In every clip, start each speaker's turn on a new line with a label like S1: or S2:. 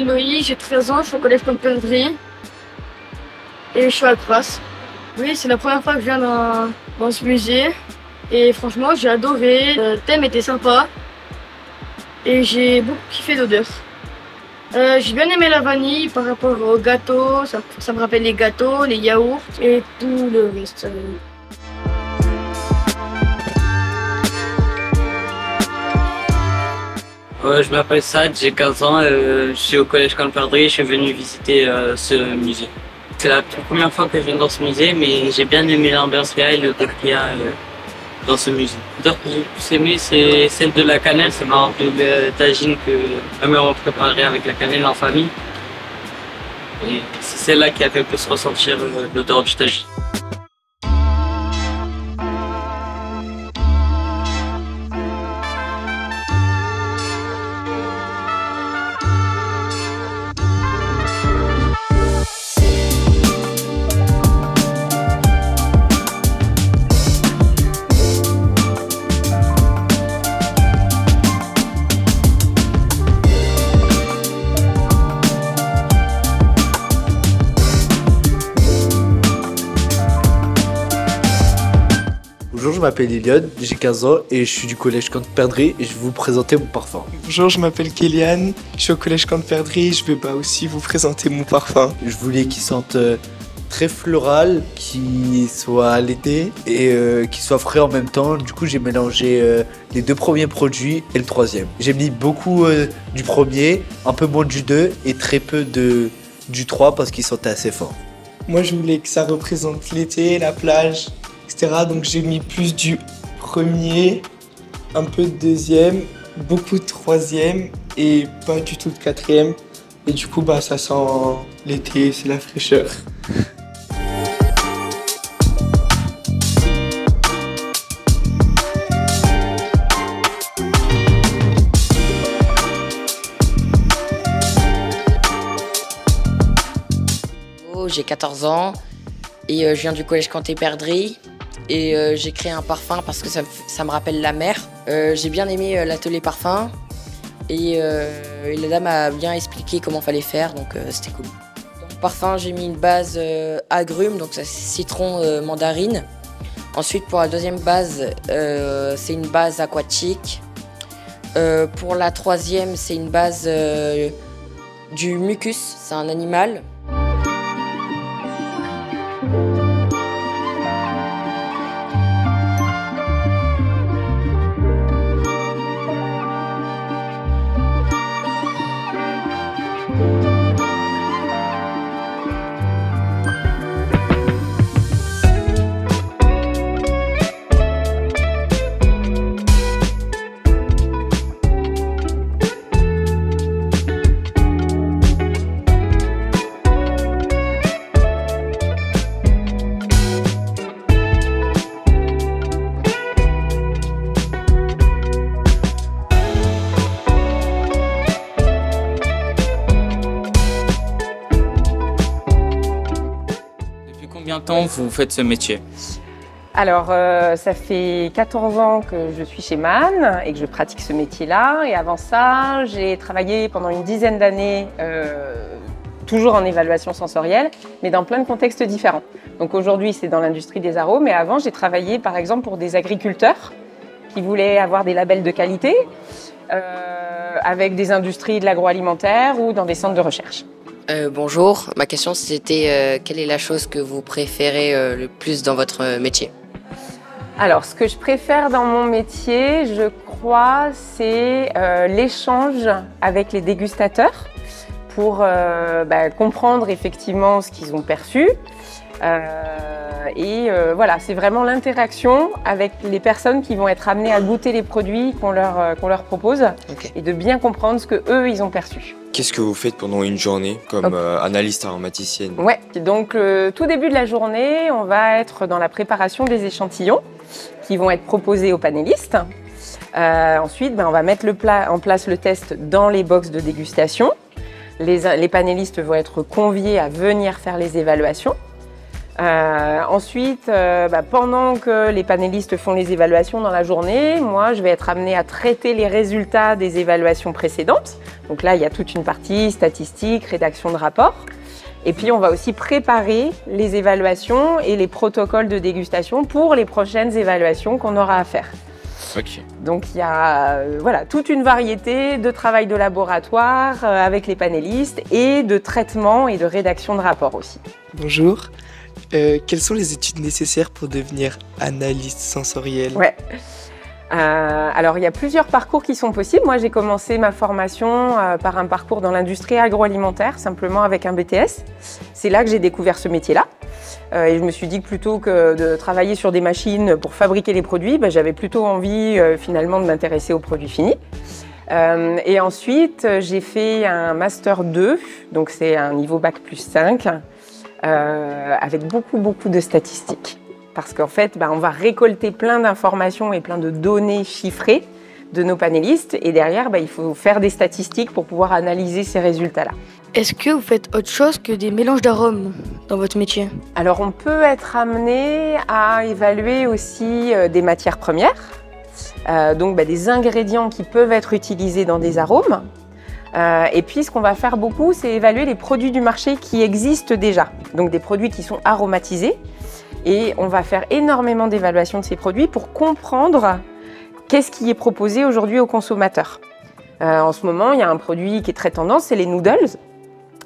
S1: m'appelle Loïc, j'ai 13 ans, je suis au collège Compiègne et je suis à Grasse. Oui, c'est la première fois que je viens dans ce musée et franchement j'ai adoré, le thème était sympa et j'ai beaucoup kiffé l'odeur. J'ai bien aimé la vanille par rapport au gâteau, ça me rappelle les gâteaux, les yaourts et tout le reste.
S2: Je m'appelle Sad, j'ai 15 ans, je suis au collège Colperdry, je suis venu visiter ce musée. C'est la toute première fois que je viens dans ce musée, mais j'ai bien aimé l'ambiance qu'il y a et l'odeur qu'il y a dans ce musée. L'odeur que j'ai le plus aimé, c'est celle de la cannelle, c'est marrant de tagine que ma mère m'a préparé avec la cannelle en famille. Et c'est celle-là qui a fait le plus ressentir l'odeur du tagine.
S3: Bonjour, je m'appelle Eliane, j'ai 15 ans et je suis du collège Colperdry et je vais vous présenter mon parfum.
S4: Bonjour, je m'appelle Kéliane, je suis au collège Colperdry et je vais aussi vous présenter mon parfum.
S3: Je voulais qu'il sente très floral, qu'il soit à l'été et qu'il soit frais en même temps. Du coup, j'ai mélangé les deux premiers produits et le troisième. J'ai mis beaucoup du premier, un peu moins du 2 et très peu du 3 parce qu'il sentait assez fort.
S4: Moi, je voulais que ça représente l'été, la plage, etc. Donc j'ai mis plus du premier, un peu de deuxième, beaucoup de troisième et pas du tout de quatrième. Et du coup, ça sent l'été, c'est la fraîcheur.
S5: J'ai 14 ans et je viens du collège Colperdry et j'ai créé un parfum parce que ça me rappelle la mer. J'ai bien aimé l'atelier parfum et la dame a bien expliqué comment fallait faire, donc c'était cool. Dans le parfum, j'ai mis une base agrumes, donc ça, c'est citron mandarine. Ensuite, pour la deuxième base, c'est une base aquatique. Pour la troisième, c'est une base du mucus, c'est un animal.
S2: Combien de temps vous faites ce métier?
S6: Alors, ça fait 14 ans que je suis chez Man et que je pratique ce métier-là. Et avant ça, j'ai travaillé pendant une dizaine d'années, toujours en évaluation sensorielle, mais dans plein de contextes différents. Donc aujourd'hui, c'est dans l'industrie des arômes, mais avant, j'ai travaillé par exemple pour des agriculteurs qui voulaient avoir des labels de qualité, avec des industries de l'agroalimentaire ou dans des centres de recherche.
S5: Bonjour, ma question c'était quelle est la chose que vous préférez le plus dans votre métier?
S6: Alors, ce que je préfère dans mon métier, je crois, c'est l'échange avec les dégustateurs pour comprendre effectivement ce qu'ils ont perçu. Voilà, c'est vraiment l'interaction avec les personnes qui vont être amenées à goûter les produits qu'on leur propose, okay, et de bien comprendre ce qu'eux, ils ont perçu.
S7: Qu'est-ce que vous faites pendant une journée comme analyste aromaticienne?
S6: Ouais, donc tout début de la journée, on va être dans la préparation des échantillons qui vont être proposés aux panélistes. Ensuite, on va mettre en place le test dans les box de dégustation. Les panélistes vont être conviés à venir faire les évaluations. Ensuite, pendant que les panélistes font les évaluations dans la journée, moi, je vais être amenée à traiter les résultats des évaluations précédentes. Donc là, il y a toute une partie statistique, rédaction de rapport. Et puis, on va aussi préparer les évaluations et les protocoles de dégustation pour les prochaines évaluations qu'on aura à faire.
S7: Ok.
S6: Donc, il y a toute une variété de travail de laboratoire avec les panélistes et de traitement et de rédaction de rapports aussi.
S4: Bonjour. Quelles sont les études nécessaires pour devenir analyste sensoriel?
S6: Ouais. Alors, il y a plusieurs parcours qui sont possibles. Moi, j'ai commencé ma formation par un parcours dans l'industrie agroalimentaire, simplement avec un BTS. C'est là que j'ai découvert ce métier-là. Et je me suis dit que plutôt que de travailler sur des machines pour fabriquer les produits, j'avais plutôt envie finalement de m'intéresser aux produits finis. Et ensuite, j'ai fait un Master 2, donc c'est un niveau Bac plus 5, avec beaucoup de statistiques. Parce qu'en fait, on va récolter plein d'informations et plein de données chiffrées de nos panélistes. Et derrière, il faut faire des statistiques pour pouvoir analyser ces résultats-là.
S1: Est-ce que vous faites autre chose que des mélanges d'arômes dans votre métier?
S6: Alors, on peut être amené à évaluer aussi des matières premières, donc des ingrédients qui peuvent être utilisés dans des arômes. Et puis, ce qu'on va faire beaucoup, c'est évaluer les produits du marché qui existent déjà, donc des produits qui sont aromatisés. Et on va faire énormément d'évaluations de ces produits pour comprendre qu'est-ce qui est proposé aujourd'hui aux consommateurs. En ce moment, il y a un produit qui est très tendance, c'est les noodles,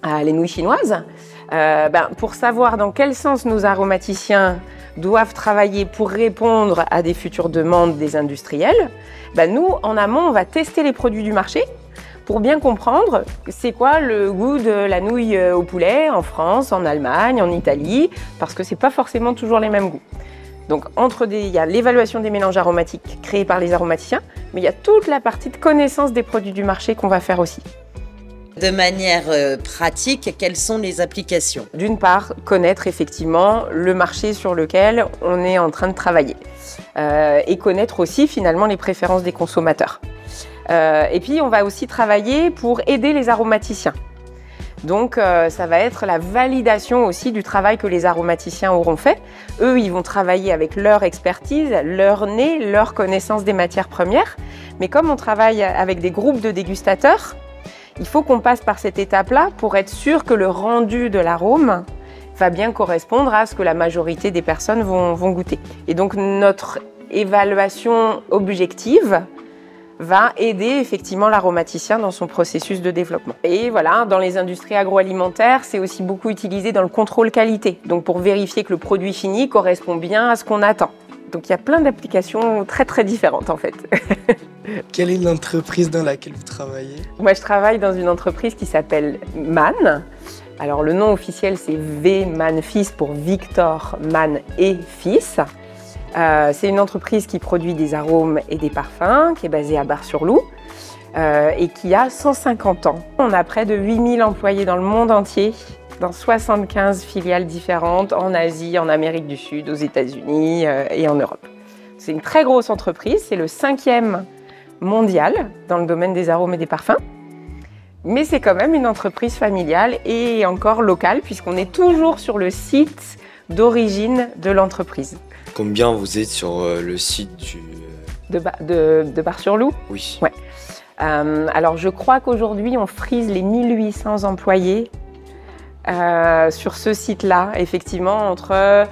S6: les nouilles chinoises. Pour savoir dans quel sens nos aromaticiens doivent travailler pour répondre à des futures demandes des industriels, nous, en amont, on va tester les produits du marché pour bien comprendre c'est quoi le goût de la nouille au poulet en France, en Allemagne, en Italie, parce que c'est pas forcément toujours les mêmes goûts. Donc il y a l'évaluation des mélanges aromatiques créés par les aromaticiens, mais il y a toute la partie de connaissance des produits du marché qu'on va faire aussi.
S8: De manière pratique, quelles sont les applications?
S6: D'une part, connaître effectivement le marché sur lequel on est en train de travailler et connaître aussi finalement les préférences des consommateurs. Et puis, on va aussi travailler pour aider les aromaticiens. Donc, ça va être la validation aussi du travail que les aromaticiens auront fait. Eux, ils vont travailler avec leur expertise, leur nez, leur connaissance des matières premières. Mais comme on travaille avec des groupes de dégustateurs, il faut qu'on passe par cette étape-là pour être sûr que le rendu de l'arôme va bien correspondre à ce que la majorité des personnes vont goûter. Et donc, notre évaluation objective va aider effectivement l'aromaticien dans son processus de développement. Et voilà, dans les industries agroalimentaires, c'est aussi beaucoup utilisé dans le contrôle qualité, donc pour vérifier que le produit fini correspond bien à ce qu'on attend. Donc il y a plein d'applications très différentes en fait.
S4: Quelle est l'entreprise dans laquelle vous travaillez?
S6: Moi je travaille dans une entreprise qui s'appelle Mann. Alors le nom officiel c'est V Mann Fils pour Victor Mann et Fils. C'est une entreprise qui produit des arômes et des parfums, qui est basée à Bar-sur-Loup et qui a 150 ans. On a près de 8000 employés dans le monde entier, dans 75 filiales différentes, en Asie, en Amérique du Sud, aux États-Unis et en Europe. C'est une très grosse entreprise, c'est le 5e mondial dans le domaine des arômes et des parfums. Mais c'est quand même une entreprise familiale et encore locale, puisqu'on est toujours sur le site d'origine de l'entreprise.
S7: Combien vous êtes sur le site
S6: de Bar-sur-Loup?
S7: Oui.
S6: Ouais. Alors je crois qu'aujourd'hui on frise les 1800 employés sur ce site-là, effectivement, entre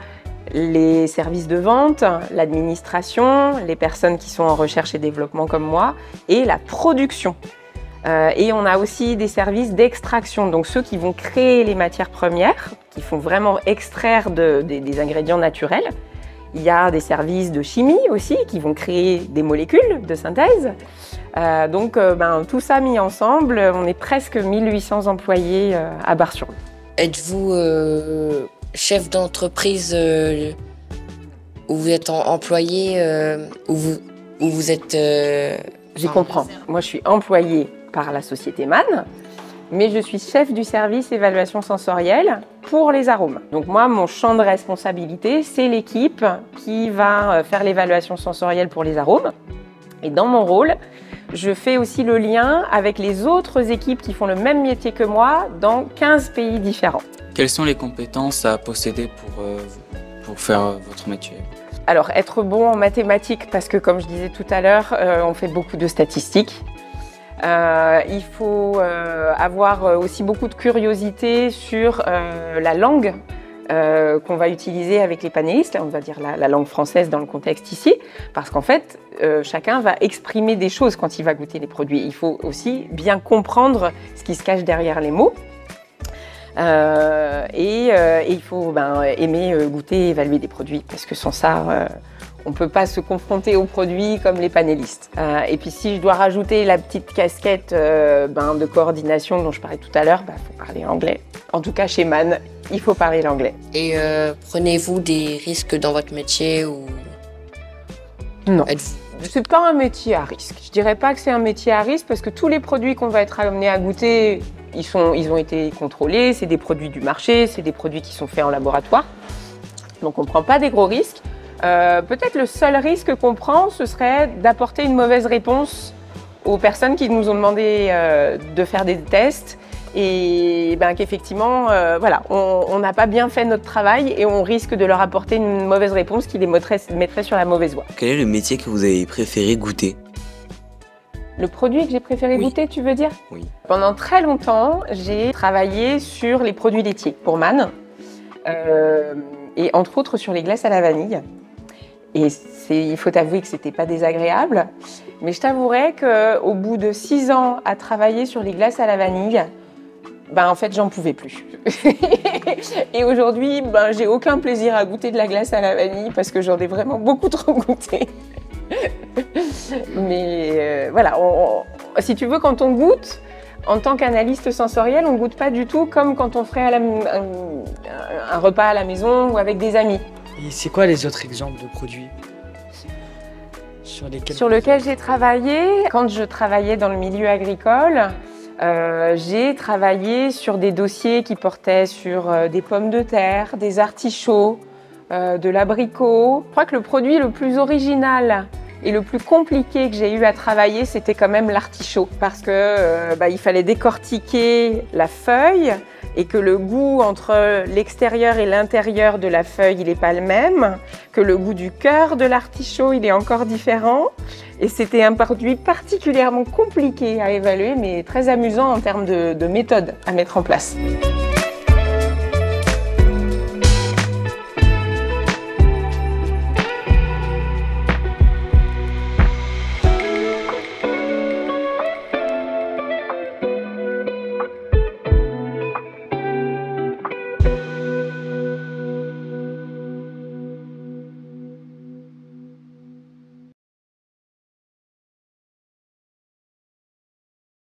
S6: les services de vente, l'administration, les personnes qui sont en recherche et développement comme moi, et la production. Et on a aussi des services d'extraction, donc ceux qui vont créer les matières premières, qui font vraiment extraire des ingrédients naturels. Il y a des services de chimie aussi qui vont créer des molécules de synthèse. Donc tout ça mis ensemble, on est presque 1800 employés à Bar-sur-Loup.
S5: Êtes-vous chef d'entreprise où vous êtes employé, où vous êtes...
S6: J'y comprends. Moi, je suis employée par la société Mann, mais je suis chef du service évaluation sensorielle pour les arômes. Donc moi, mon champ de responsabilité, c'est l'équipe qui va faire l'évaluation sensorielle pour les arômes. Et dans mon rôle, je fais aussi le lien avec les autres équipes qui font le même métier que moi dans 15 pays différents.
S9: Quelles sont les compétences à posséder pour faire votre métier?
S6: Alors, être bon en mathématiques, parce que comme je disais tout à l'heure, on fait beaucoup de statistiques. Il faut avoir aussi beaucoup de curiosité sur la langue qu'on va utiliser avec les panélistes, on va dire la langue française dans le contexte ici, parce qu'en fait, chacun va exprimer des choses quand il va goûter les produits. Il faut aussi bien comprendre ce qui se cache derrière les mots. Et il faut aimer goûter et évaluer des produits, parce que sans ça, on ne peut pas se confronter aux produits comme les panélistes. Et puis si je dois rajouter la petite casquette de coordination dont je parlais tout à l'heure, faut parler anglais. En tout cas chez Man, il faut parler l'anglais.
S5: Et prenez-vous des risques dans votre métier ou...
S6: Non. C'est pas un métier à risque. Je dirais pas que c'est un métier à risque parce que tous les produits qu'on va être amenés à goûter, ils ont été contrôlés, c'est des produits du marché, c'est des produits qui sont faits en laboratoire. Donc on ne prend pas des gros risques. Peut-être le seul risque qu'on prend, ce serait d'apporter une mauvaise réponse aux personnes qui nous ont demandé de faire des tests et qu'effectivement, on n'a pas bien fait notre travail et on risque de leur apporter une mauvaise réponse qui les mettrait sur la mauvaise voie.
S10: Quel est le métier que vous avez préféré goûter?
S6: Le produit que j'ai préféré goûter, tu veux dire?
S10: Oui. Pendant
S6: très longtemps, j'ai travaillé sur les produits laitiers pour Man, et entre autres sur les glaces à la vanille. Et il faut avouer que c'était pas désagréable, mais je t'avouerai qu'au bout de 6 ans à travailler sur les glaces à la vanille, en fait, j'en pouvais plus. Et aujourd'hui, j'ai aucun plaisir à goûter de la glace à la vanille parce que j'en ai vraiment beaucoup trop goûté. Mais voilà, si tu veux, quand on goûte, en tant qu'analyste sensoriel, on ne goûte pas du tout comme quand on ferait un repas à la maison ou avec des amis.
S11: Et c'est quoi les autres exemples de produits
S6: sur lesquels j'ai travaillé? Quand je travaillais dans le milieu agricole, j'ai travaillé sur des dossiers qui portaient sur des pommes de terre, des artichauts, de l'abricot. Je crois que le produit le plus original et le plus compliqué que j'ai eu à travailler, c'était quand même l'artichaut, parce que il fallait décortiquer la feuille et que le goût entre l'extérieur et l'intérieur de la feuille, il n'est pas le même, que le goût du cœur de l'artichaut, il est encore différent. Et c'était un produit particulièrement compliqué à évaluer, mais très amusant en termes de méthode à mettre en place.